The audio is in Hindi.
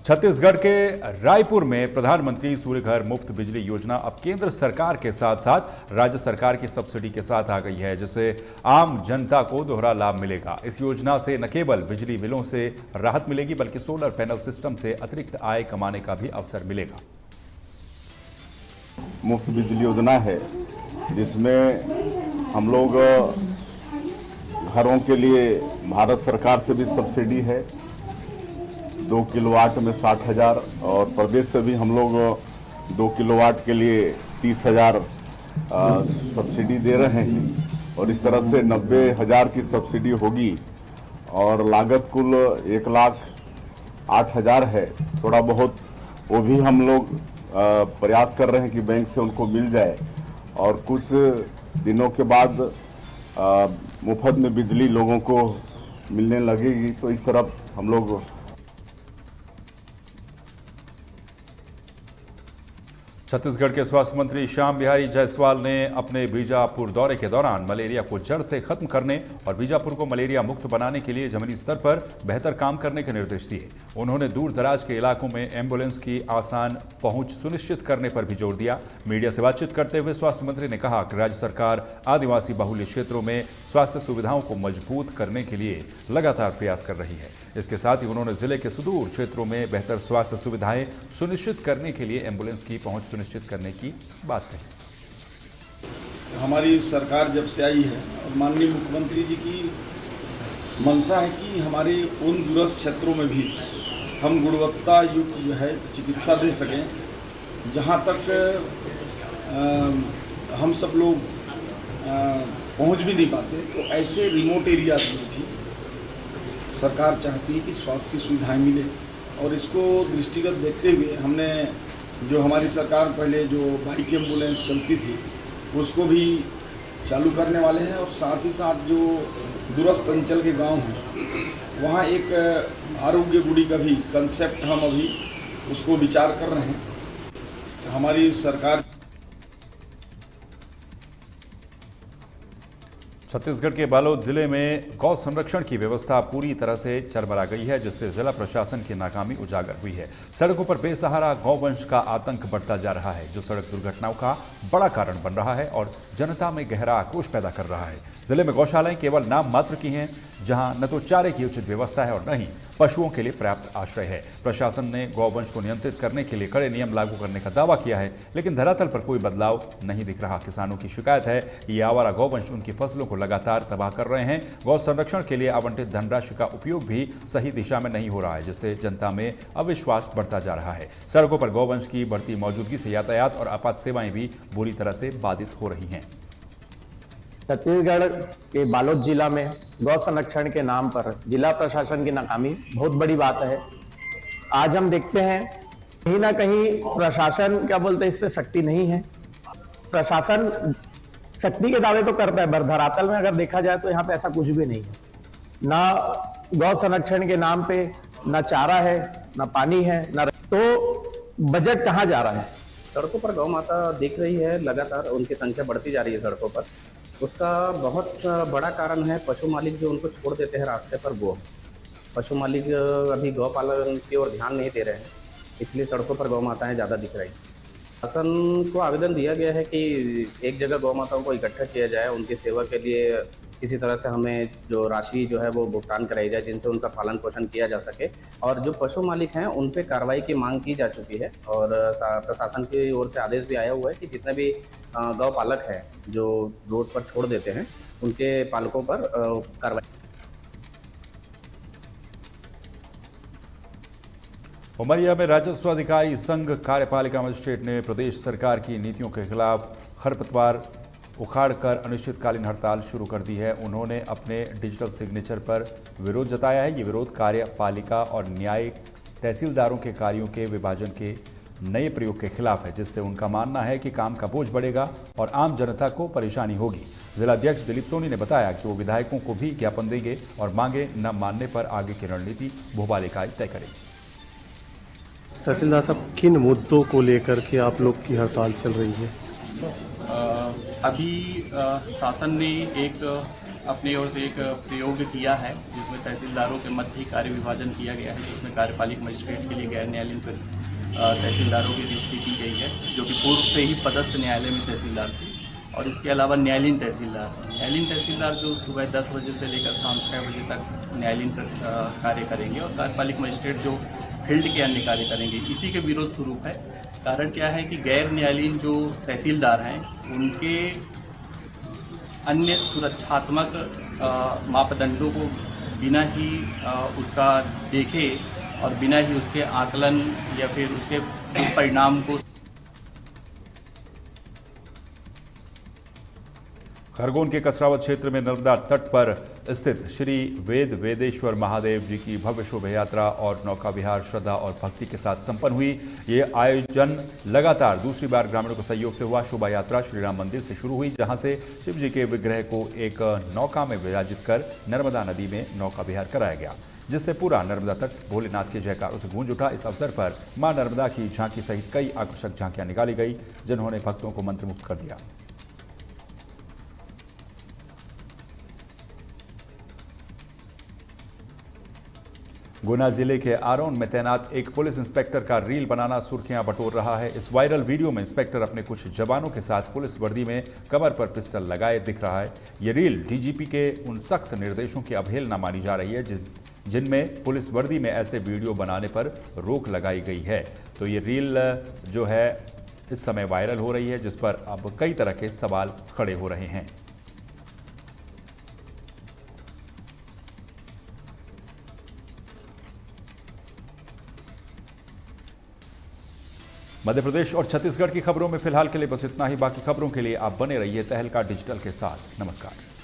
छत्तीसगढ़ के रायपुर में प्रधानमंत्री सूर्य घर मुफ्त बिजली योजना अब केंद्र सरकार के साथ साथ राज्य सरकार की सब्सिडी के साथ आ गई है, जिससे आम जनता को दोहरा लाभ मिलेगा। इस योजना से न केवल बिजली बिलों से राहत मिलेगी बल्कि सोलर पैनल सिस्टम से अतिरिक्त आय कमाने का भी अवसर मिलेगा। मुफ्त बिजली योजना है जिसमें हम लोग घरों के लिए भारत सरकार से भी सब्सिडी है। 2 किलोवाट में 60,000 और प्रदेश से भी हम लोग 2 किलोवाट के लिए 30,000 सब्सिडी दे रहे हैं और इस तरह से 90,000 की सब्सिडी होगी और लागत कुल 1,08,000 है। थोड़ा बहुत वो भी हम लोग प्रयास कर रहे हैं कि बैंक से उनको मिल जाए और कुछ दिनों के बाद मुफ्त में बिजली लोगों को मिलने लगेगी। तो इस तरफ हम लोग छत्तीसगढ़ के स्वास्थ्य मंत्री श्याम बिहारी जायसवाल ने अपने बीजापुर दौरे के दौरान मलेरिया को जड़ से खत्म करने और बीजापुर को मलेरिया मुक्त बनाने के लिए जमीनी स्तर पर बेहतर काम करने के निर्देश दिए। उन्होंने दूर दराज के इलाकों में एम्बुलेंस की आसान पहुंच सुनिश्चित करने पर भी जोर दिया। मीडिया से बातचीत करते हुए स्वास्थ्य मंत्री ने कहा कि राज्य सरकार आदिवासी बहुल्य क्षेत्रों में स्वास्थ्य सुविधाओं को मजबूत करने के लिए लगातार प्रयास कर रही है। इसके साथ ही उन्होंने जिले के सुदूर क्षेत्रों में बेहतर स्वास्थ्य सुविधाएं सुनिश्चित करने के लिए एम्बुलेंस की पहुंच सुनिश्चित करने की बात कही। हमारी सरकार जब से आई है और माननीय मुख्यमंत्री जी की मंशा है कि हमारे उन दूरस्थ क्षेत्रों में भी हम गुणवत्ता युक्त जो है चिकित्सा दे सकें, जहां तक हम सब लोग पहुंच भी नहीं पाते। तो ऐसे रिमोट एरियाज में भी सरकार चाहती है कि स्वास्थ्य की सुविधाएं मिले और इसको दृष्टिगत देखते हुए हमने जो हमारी सरकार पहले जो बाइक एम्बुलेंस चलती थी उसको भी चालू करने वाले हैं और साथ ही साथ जो दूरस्थ अंचल के गांव हैं वहां एक आरोग्य गुड़ी का भी कंसेप्ट हम अभी उसको विचार कर रहे हैं। हमारी सरकार छत्तीसगढ़ के बालोद जिले में गौ संरक्षण की व्यवस्था पूरी तरह से चरमरा गई है, जिससे जिला प्रशासन की नाकामी उजागर हुई है। सड़कों पर बेसहारा गौवंश का आतंक बढ़ता जा रहा है, जो सड़क दुर्घटनाओं का बड़ा कारण बन रहा है और जनता में गहरा आक्रोश पैदा कर रहा है। जिले में गौशालाएं केवल नाम मात्र की हैं, जहां न तो चारे की उचित व्यवस्था है और न ही पशुओं के लिए पर्याप्त आश्रय है। प्रशासन ने गौवंश को नियंत्रित करने के लिए कड़े नियम लागू करने का दावा किया है, लेकिन धरातल पर कोई बदलाव नहीं दिख रहा। किसानों की शिकायत है कि ये आवारा गौवंश उनकी फसलों को लगातार तबाह कर रहे हैं। गौ संरक्षण के लिए आवंटित धनराशि का उपयोग भी सही दिशा में नहीं हो रहा है, जिससे जनता में अविश्वास बढ़ता जा रहा है। सड़कों पर गौवंश की बढ़ती मौजूदगी से यातायात और आपात सेवाएं भी बुरी तरह से बाधित हो रही हैं। छत्तीसगढ़ के बालोद जिला में गौ संरक्षण के नाम पर जिला प्रशासन की नाकामी बहुत बड़ी बात है। आज हम देखते हैं कहीं ना कहीं प्रशासन क्या बोलते हैं, इस पे शक्ति नहीं है। प्रशासन शक्ति के दावे तो करता है, पर धरातल में अगर देखा जाए तो यहाँ पे ऐसा कुछ भी नहीं है। ना गौ संरक्षण के नाम पे ना चारा है, ना पानी है, ना तो बजट कहाँ जा रहा है। सड़कों पर गौ माता दिख रही है, लगातार उनकी संख्या बढ़ती जा रही है सड़कों पर। उसका बहुत बड़ा कारण है पशु मालिक जो उनको छोड़ देते हैं रास्ते पर। वो पशु मालिक अभी गौ पालन की ओर ध्यान नहीं दे रहे हैं, इसलिए सड़कों पर गौ माताएं ज़्यादा दिख रही हैं। शासन को आवेदन दिया गया है कि एक जगह गौ माताओं को इकट्ठा किया जाए, उनकी सेवा के लिए किसी तरह से हमें जो राशि जो है वो भुगतान कराई जाए, जिनसे उनका पालन पोषण किया जा सके। और जो पशु मालिक हैं उन पे कार्रवाई की मांग की जा चुकी है और प्रशासन की ओर से आदेश भी आया हुआ है कि जितने भी गौ पालक हैं जो रोड पर छोड़ देते हैं उनके पालकों पर कार्रवाई। उमरिया में राजस्व अधिकारी संघ कार्यपालिका मजिस्ट्रेट ने प्रदेश सरकार की नीतियों के खिलाफ खरपतवार उखाड़कर अनिश्चितकालीन हड़ताल शुरू कर दी है। उन्होंने अपने डिजिटल सिग्नेचर पर विरोध जताया है। ये विरोध कार्यपालिका और न्यायिक तहसीलदारों के कार्यों के विभाजन के नए प्रयोग के खिलाफ है, जिससे उनका मानना है कि काम का बोझ बढ़ेगा और आम जनता को परेशानी होगी। जिलाध्यक्ष दिलीप सोनी ने बताया कि वो विधायकों को भी ज्ञापन देंगे और मांगे न मानने पर आगे की रणनीति भोपाल इकाई तय करेगी। तहसीलदार साहब, किन मुद्दों को लेकर के आप लोग की हड़ताल चल रही है? अभी शासन ने एक अपनी ओर से एक प्रयोग किया है, जिसमें तहसीलदारों के मध्य कार्य विभाजन किया गया है, जिसमें कार्यपालिक मजिस्ट्रेट के लिए गैर न्यायालयीन तहसीलदारों की नियुक्ति की गई है, जो कि पूर्व से ही पदस्थ न्यायालय में तहसीलदार थी। और इसके अलावा न्यायालयीन तहसीलदार जो सुबह 10 बजे से लेकर शाम 6 बजे तक न्यायालयीन कार्य करेंगे, और कार्यपालिक मजिस्ट्रेट जो फील्ड के अन्य कार्य करेंगे। इसी के विरोध स्वरूप है। कारण क्या है कि गैर न्यायालयीन जो तहसीलदार हैं, उनके अन्य सुरक्षात्मक मापदंडों को बिना ही उसका देखे और बिना ही उसके आकलन या फिर उसके परिणाम को। खरगोन के कसरावत क्षेत्र में नर्मदा तट पर स्थित श्री वेदेश्वर महादेव जी की भव्य शोभा यात्रा और नौका विहार श्रद्धा और भक्ति के साथ संपन्न हुई। ये आयोजन लगातार दूसरी बार ग्रामीणों के सहयोग से हुआ। शोभा यात्रा श्री राम मंदिर से शुरू हुई, जहां से शिव जी के विग्रह को एक नौका में विराजित कर नर्मदा नदी में नौका विहार कराया गया, जिससे पूरा नर्मदा तट भोलेनाथ के जयकारों से गूंज उठा। इस अवसर पर मां नर्मदा की झांकी सहित कई आकर्षक झांकियां निकाली गई, जिन्होंने भक्तों को मंत्रमुग्ध कर दिया। गुना जिले के आरोन में तैनात एक पुलिस इंस्पेक्टर का रील बनाना सुर्खियां बटोर रहा है। इस वायरल वीडियो में इंस्पेक्टर अपने कुछ जवानों के साथ पुलिस वर्दी में कमर पर पिस्टल लगाए दिख रहा है। ये रील डीजीपी के उन सख्त निर्देशों की अवहेलना मानी जा रही है जिनमें पुलिस वर्दी में ऐसे वीडियो बनाने पर रोक लगाई गई है। तो ये रील जो है इस समय वायरल हो रही है, जिस पर अब कई तरह के सवाल खड़े हो रहे हैं। मध्य प्रदेश और छत्तीसगढ़ की खबरों में फिलहाल के लिए बस इतना ही। बाकी खबरों के लिए आप बने रहिए तहलका डिजिटल के साथ। नमस्कार।